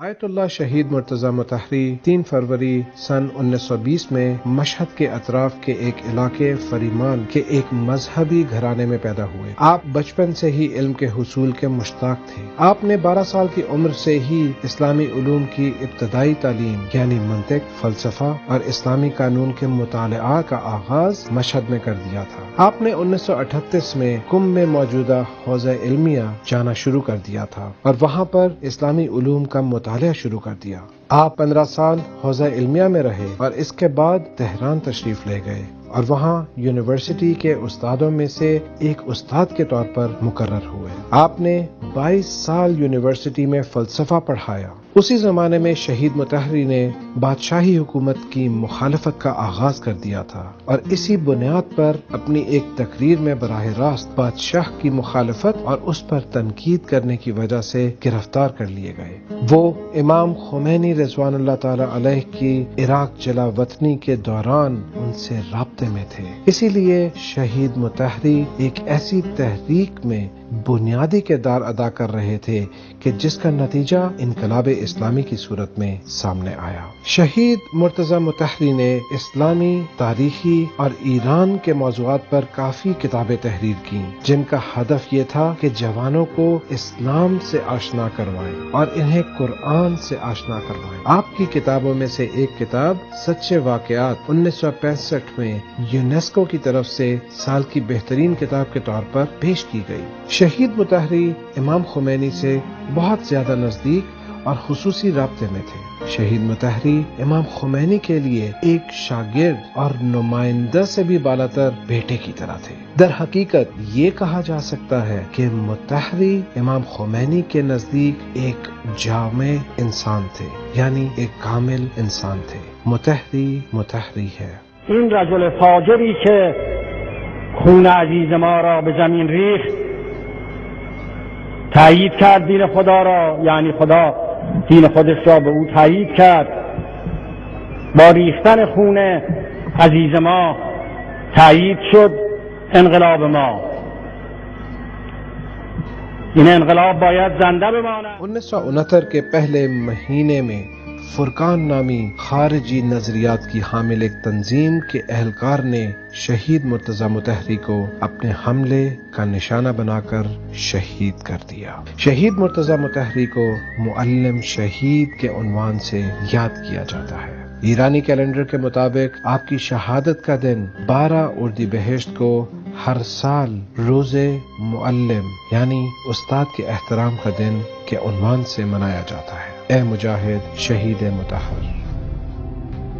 آیت اللہ شہید مرتضی مطہری 3 فروری سن 1920 میں مشہد کے اطراف کے ایک علاقے فریمان کے ایک مذہبی گھرانے میں پیدا ہوئے۔ آپ بچپن سے ہی علم کے حصول کے مشتاق تھے۔ آپ نے 12 سال کی عمر سے ہی اسلامی علوم کی ابتدائی تعلیم یعنی منطق، فلسفہ اور اسلامی قانون کے مطالعہ کا آغاز مشہد میں کر دیا تھا۔ آپ نے 1938 میں قم میں موجودہ حوزہ علمیہ جانا شروع کر دیا تھا اور وہاں پر اسلامی علوم کا مطالعہ شروع کر دیا۔ آپ 15 سال حوزہ علمیہ میں رہے اور اس کے بعد تہران تشریف لے گئے اور وہاں یونیورسٹی کے استادوں میں سے ایک استاد کے طور پر مقرر ہوئے۔ آپ نے 22 سال یونیورسٹی میں فلسفہ پڑھایا۔ اسی زمانے میں شہید مطہری نے بادشاہی حکومت کی مخالفت کا آغاز کر دیا تھا اور اسی بنیاد پر اپنی ایک تقریر میں براہ راست بادشاہ کی مخالفت اور اس پر تنقید کرنے کی وجہ سے گرفتار کر لیے گئے۔ وہ امام خمینی رضوان اللہ تعالی علیہ کی عراق جلا وطنی کے دوران ان سے رابطے میں تھے۔ اسی لیے شہید مطہری ایک ایسی تحریک میں بنیادی کردار ادا کر رہے تھے کہ جس کا نتیجہ انقلاب اسلامی کی صورت میں سامنے آیا۔ شہید مرتضی مطہری نے اسلامی، تاریخی اور ایران کے موضوعات پر کافی کتابیں تحریر کی جن کا ہدف یہ تھا کہ جوانوں کو اسلام سے آشنا کروائیں اور انہیں قرآن سے آشنا کروائیں۔ آپ کی کتابوں میں سے ایک کتاب سچے واقعات 1965 میں یونیسکو کی طرف سے سال کی بہترین کتاب کے طور پر پیش کی گئی۔ شہید مطہری امام خمینی سے بہت زیادہ نزدیک اور خصوصی رابطے میں تھے۔ شہید مطہری امام خمینی کے لیے ایک شاگرد اور نمائندہ سے بھی بالاتر بیٹے کی طرح تھے۔ در حقیقت یہ کہا جا سکتا ہے کہ مطہری امام خمینی کے نزدیک ایک جامع انسان تھے، یعنی ایک کامل انسان تھے۔ مطہری ہے۔ این رجل فاجری که خون عزیز ما را به زمین ریخت تایید کرد دین خدا را، یعنی خدا دین خودش را به او تایید کرد. با ریختن خون عزیز ما تایید شد انقلاب ما. این انقلاب باید زنده بماند. 1969 کے پہلے مہینے میں فرقان نامی خارجی نظریات کی حامل ایک تنظیم کے اہلکار نے شہید مرتضی مطہری کو اپنے حملے کا نشانہ بنا کر شہید کر دیا۔ شہید مرتضی مطہری کو معلم شہید کے عنوان سے یاد کیا جاتا ہے۔ ایرانی کیلنڈر کے مطابق آپ کی شہادت کا دن 12 اردیبہشت کو ہر سال روز معلم یعنی استاد کے احترام کا دن کے عنوان سے منایا جاتا ہے۔ اے مجاہد شہید مطہر۔